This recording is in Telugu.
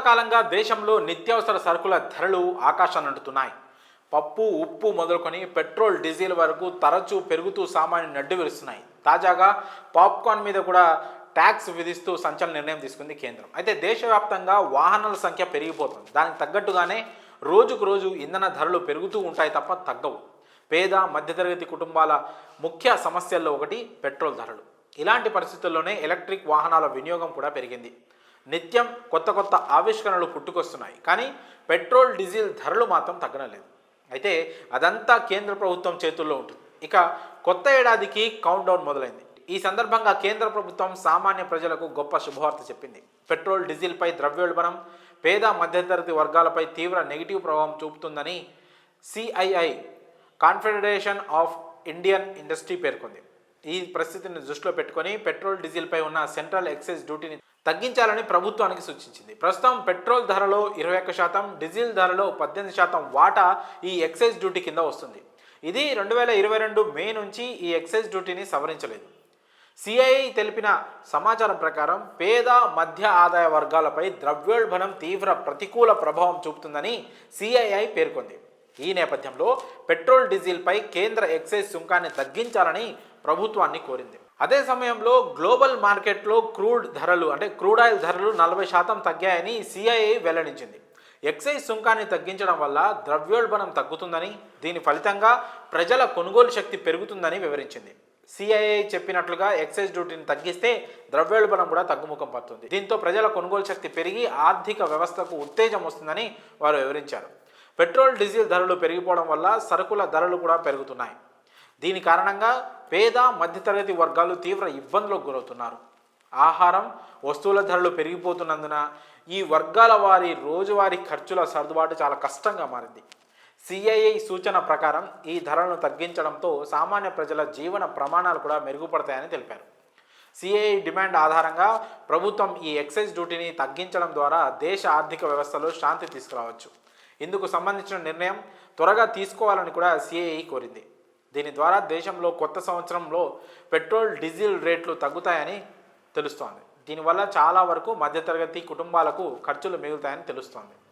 కొంతకాలంగా దేశంలో నిత్యావసర సరుకుల ధరలు ఆకాశాన్నంటుతున్నాయి. పప్పు, ఉప్పు మొదలుకొని పెట్రోల్, డీజిల్ వరకు తరచూ పెరుగుతూ సామాన్యుని నడ్డి విరుస్తున్నాయి. తాజాగా పాప్కార్న్ మీద కూడా ట్యాక్స్ విధిస్తూ సంచలన నిర్ణయం తీసుకుంది కేంద్రం. అయితే దేశవ్యాప్తంగా వాహనాల సంఖ్య పెరిగిపోతుంది. దానికి తగ్గట్టుగానే రోజుకు రోజు ఇంధన ధరలు పెరుగుతూ ఉంటాయి తప్ప తగ్గవు. పేద మధ్యతరగతి కుటుంబాల ముఖ్య సమస్యల్లో ఒకటి పెట్రోల్ ధరలు. ఇలాంటి పరిస్థితుల్లోనే ఎలక్ట్రిక్ వాహనాల వినియోగం కూడా పెరిగింది. నిత్యం కొత్త కొత్త ఆవిష్కరణలు పుట్టుకొస్తున్నాయి. కానీ పెట్రోల్, డీజిల్ ధరలు మాత్రం తగ్గడం లేదు. అయితే అదంతా కేంద్ర ప్రభుత్వం చేతుల్లో ఉంటుంది. ఇక కొత్త ఏడాదికి కౌంట్ డౌన్ మొదలైంది. ఈ సందర్భంగా కేంద్ర ప్రభుత్వం సామాన్య ప్రజలకు గొప్ప శుభవార్త చెప్పింది. పెట్రోల్, డీజిల్పై ద్రవ్యోల్బణం పేద మధ్యతరగతి వర్గాలపై తీవ్ర నెగిటివ్ ప్రభావం చూపుతుందని CII confederation of Indian industry పేర్కొంది. ఈ పరిస్థితిని దృష్టిలో పెట్టుకొని పెట్రోల్, డీజిల్పై ఉన్న సెంట్రల్ ఎక్సైజ్ డ్యూటీని తగ్గించాలని ప్రభుత్వానికి సూచించింది. ప్రస్తుతం పెట్రోల్ ధరలో 21%, డీజిల్ ధరలో 18% వాటా ఈ ఎక్సైజ్ డ్యూటీ కింద వస్తుంది. ఇది 2022 మే నుంచి ఈ ఎక్సైజ్ డ్యూటీని సవరించలేదు. సిఐఐ తెలిపిన సమాచారం ప్రకారం పేద మధ్య ఆదాయ వర్గాలపై ద్రవ్యోల్బణం తీవ్ర ప్రతికూల ప్రభావం చూపుతుందని సిఐఐ పేర్కొంది. ఈ నేపథ్యంలో పెట్రోల్, డీజిల్పై కేంద్ర ఎక్సైజ్ సుంకాన్ని తగ్గించాలని ప్రభుత్వాన్ని కోరింది. అదే సమయంలో గ్లోబల్ మార్కెట్లో క్రూడ్ ఆయిల్ ధరలు 40% తగ్గాయని సిఐఐ వెల్లడించింది. ఎక్సైజ్ సుంకాన్ని తగ్గించడం వల్ల ద్రవ్యోల్బణం తగ్గుతుందని, దీని ఫలితంగా ప్రజల కొనుగోలు శక్తి పెరుగుతుందని వివరించింది. సిఐఐ చెప్పినట్లుగా ఎక్సైజ్ డ్యూటీని తగ్గిస్తే ద్రవ్యోల్బణం కూడా తగ్గుముఖం పడుతుంది. దీంతో ప్రజల కొనుగోలు శక్తి పెరిగి ఆర్థిక వ్యవస్థకు ఉత్తేజం వస్తుందని వారు వివరించారు. పెట్రోల్, డీజిల్ ధరలు పెరిగిపోవడం వల్ల సరుకుల ధరలు కూడా పెరుగుతున్నాయి. దీని కారణంగా పేద మధ్యతరగతి వర్గాలు తీవ్ర ఇబ్బందులకు గురవుతున్నారు. ఆహారం, వస్తువుల ధరలు పెరిగిపోతున్నందున ఈ వర్గాల వారి రోజువారీ ఖర్చుల సర్దుబాటు చాలా కష్టంగా మారింది. సిఐఐ సూచన ప్రకారం ఈ ధరలను తగ్గించడంతో సామాన్య ప్రజల జీవన ప్రమాణాలు కూడా మెరుగుపడతాయని తెలిపారు. సిఐఐ డిమాండ్ ఆధారంగా ప్రభుత్వం ఈ ఎక్సైజ్ డ్యూటీని తగ్గించడం ద్వారా దేశ ఆర్థిక వ్యవస్థలో శాంతి తీసుకురావచ్చు. ఇందుకు సంబంధించిన నిర్ణయం త్వరగా తీసుకోవాలని కూడా సిఐఐ కోరింది. దీని ద్వారా దేశంలో కొత్త సంవత్సరంలో పెట్రోల్, డీజిల్ రేట్లు తగ్గుతాయని తెలుస్తోంది. దీనివల్ల చాలా వరకు మధ్యతరగతి కుటుంబాలకు ఖర్చులు మిగులుతాయని తెలుస్తోంది.